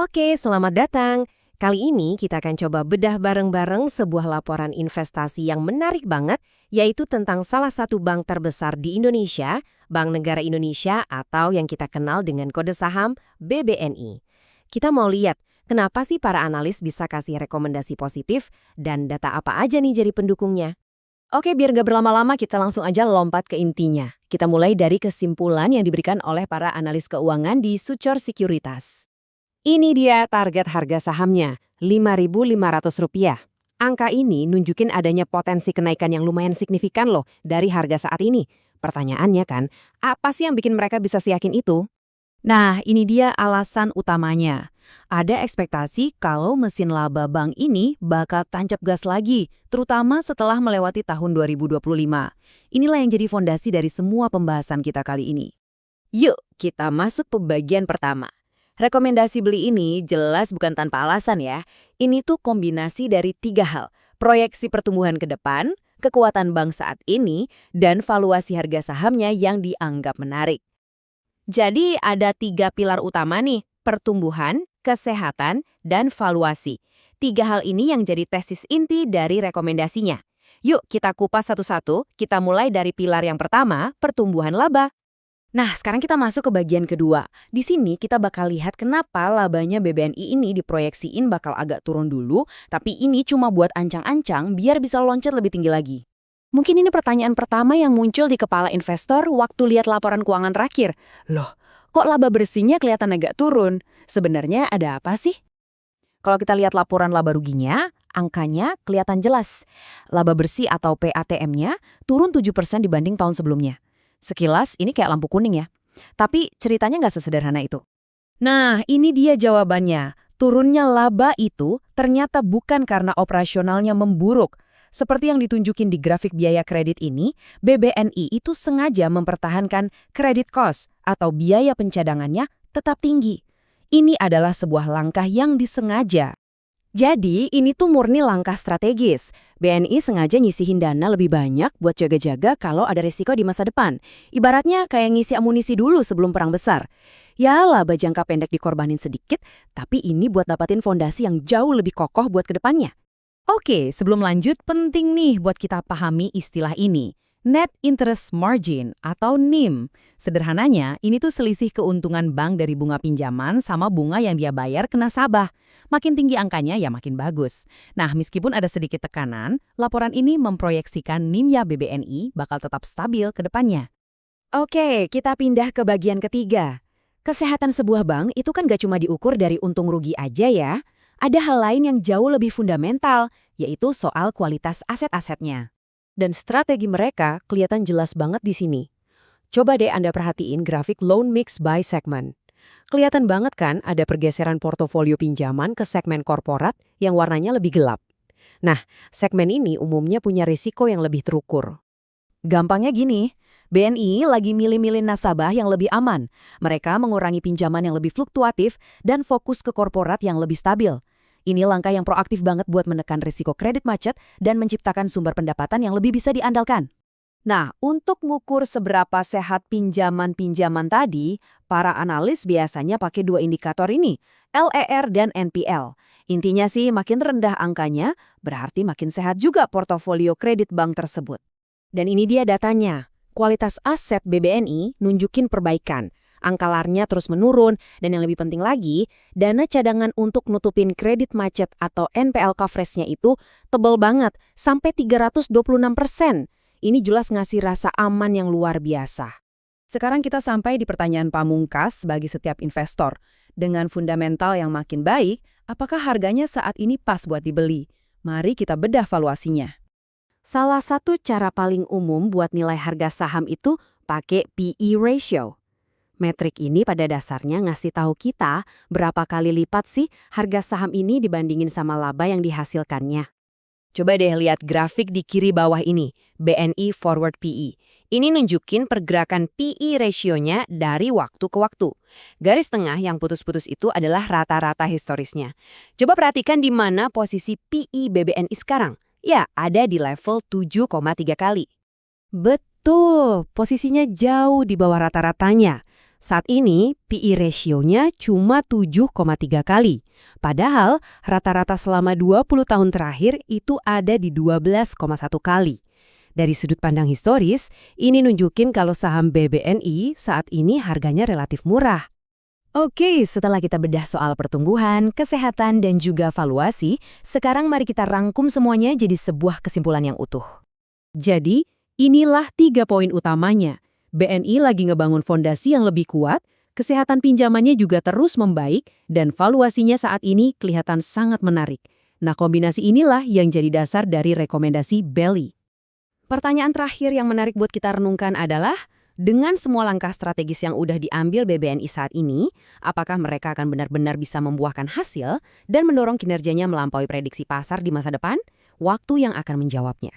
Oke, selamat datang. Kali ini kita akan coba bedah bareng-bareng sebuah laporan investasi yang menarik banget, yaitu tentang salah satu bank terbesar di Indonesia, Bank Negara Indonesia atau yang kita kenal dengan kode saham BBNI. Kita mau lihat, kenapa sih para analis bisa kasih rekomendasi positif dan data apa aja nih jadi pendukungnya. Oke, biar nggak berlama-lama kita langsung aja lompat ke intinya. Kita mulai dari kesimpulan yang diberikan oleh para analis keuangan di Sucor Sekuritas. Ini dia target harga sahamnya, Rp5.500. Angka ini nunjukin adanya potensi kenaikan yang lumayan signifikan loh dari harga saat ini. Pertanyaannya kan, apa sih yang bikin mereka bisa seyakin itu? Nah, ini dia alasan utamanya. Ada ekspektasi kalau mesin laba bank ini bakal tancap gas lagi, terutama setelah melewati tahun 2025. Inilah yang jadi fondasi dari semua pembahasan kita kali ini. Yuk, kita masuk ke bagian pertama. Rekomendasi beli ini jelas bukan tanpa alasan ya. Ini tuh kombinasi dari 3 hal. Proyeksi pertumbuhan ke depan, kekuatan bank saat ini, dan valuasi harga sahamnya yang dianggap menarik. Jadi ada 3 pilar utama nih, pertumbuhan, kesehatan, dan valuasi. 3 hal ini yang jadi tesis inti dari rekomendasinya. Yuk kita kupas satu-satu, kita mulai dari pilar yang pertama, pertumbuhan laba. Nah, sekarang kita masuk ke bagian kedua. Di sini kita bakal lihat kenapa labanya BBNI ini diproyeksiin bakal agak turun dulu, tapi ini cuma buat ancang-ancang biar bisa loncat lebih tinggi lagi. Mungkin ini pertanyaan pertama yang muncul di kepala investor waktu lihat laporan keuangan terakhir. Loh, kok laba bersihnya kelihatan agak turun? Sebenarnya ada apa sih? Kalau kita lihat laporan laba ruginya, angkanya kelihatan jelas. Laba bersih atau PATM-nya turun 7% dibanding tahun sebelumnya. Sekilas ini kayak lampu kuning ya. Tapi ceritanya nggak sesederhana itu. Nah, ini dia jawabannya. Turunnya laba itu ternyata bukan karena operasionalnya memburuk. Seperti yang ditunjukin di grafik biaya kredit ini, BBNI itu sengaja mempertahankan credit cost atau biaya pencadangannya tetap tinggi. Ini adalah sebuah langkah yang disengaja. Jadi, ini tuh murni langkah strategis. BNI sengaja nyisihin dana lebih banyak buat jaga-jaga kalau ada risiko di masa depan. Ibaratnya kayak ngisi amunisi dulu sebelum perang besar. Ya, laba jangka pendek dikorbanin sedikit, tapi ini buat dapatin fondasi yang jauh lebih kokoh buat ke depannya. Oke, sebelum lanjut, penting nih buat kita pahami istilah ini. Net Interest Margin atau NIM. Sederhananya, ini tuh selisih keuntungan bank dari bunga pinjaman sama bunga yang dia bayar ke nasabah. Makin tinggi angkanya ya makin bagus. Nah, meskipun ada sedikit tekanan, laporan ini memproyeksikan NIM-nya BBNI bakal tetap stabil ke depannya. Oke, kita pindah ke bagian ketiga. Kesehatan sebuah bank itu kan gak cuma diukur dari untung rugi aja ya. Ada hal lain yang jauh lebih fundamental, yaitu soal kualitas aset-asetnya. Dan strategi mereka kelihatan jelas banget di sini. Coba deh Anda perhatiin grafik loan mix by segment. Kelihatan banget kan ada pergeseran portofolio pinjaman ke segmen korporat yang warnanya lebih gelap. Nah, segmen ini umumnya punya risiko yang lebih terukur. Gampangnya gini, BNI lagi milih-milih nasabah yang lebih aman. Mereka mengurangi pinjaman yang lebih fluktuatif dan fokus ke korporat yang lebih stabil. Ini langkah yang proaktif banget buat menekan risiko kredit macet dan menciptakan sumber pendapatan yang lebih bisa diandalkan. Nah, untuk mengukur seberapa sehat pinjaman-pinjaman tadi, para analis biasanya pakai 2 indikator ini, LER dan NPL. Intinya sih makin rendah angkanya, berarti makin sehat juga portofolio kredit bank tersebut. Dan ini dia datanya. Kualitas aset BBNI nunjukin perbaikan. Angka LAR-nya terus menurun, dan yang lebih penting lagi, dana cadangan untuk nutupin kredit macet atau NPL coverage-nya itu tebal banget, sampai 326%. Ini jelas ngasih rasa aman yang luar biasa. Sekarang kita sampai di pertanyaan pamungkas bagi setiap investor. Dengan fundamental yang makin baik, apakah harganya saat ini pas buat dibeli? Mari kita bedah valuasinya. Salah satu cara paling umum buat nilai harga saham itu pakai PE ratio. Metrik ini pada dasarnya ngasih tahu kita berapa kali lipat sih harga saham ini dibandingin sama laba yang dihasilkannya. Coba deh lihat grafik di kiri bawah ini, BNI Forward PE. Ini nunjukin pergerakan PE ratio-nya dari waktu ke waktu. Garis tengah yang putus-putus itu adalah rata-rata historisnya. Coba perhatikan di mana posisi PE BBNI sekarang. Ya, ada di level 7,3 kali. Betul, posisinya jauh di bawah rata-ratanya. Saat ini, PE ratio-nya cuma 7,3 kali. Padahal, rata-rata selama 20 tahun terakhir itu ada di 12,1 kali. Dari sudut pandang historis, ini nunjukin kalau saham BBNI saat ini harganya relatif murah. Oke, setelah kita bedah soal pertumbuhan, kesehatan, dan juga valuasi, sekarang mari kita rangkum semuanya jadi sebuah kesimpulan yang utuh. Jadi, inilah 3 poin utamanya. BNI lagi ngebangun fondasi yang lebih kuat, kesehatan pinjamannya juga terus membaik, dan valuasinya saat ini kelihatan sangat menarik. Nah, kombinasi inilah yang jadi dasar dari rekomendasi Belly. Pertanyaan terakhir yang menarik buat kita renungkan adalah, dengan semua langkah strategis yang udah diambil BBNI saat ini, apakah mereka akan benar-benar bisa membuahkan hasil dan mendorong kinerjanya melampaui prediksi pasar di masa depan? Waktu yang akan menjawabnya.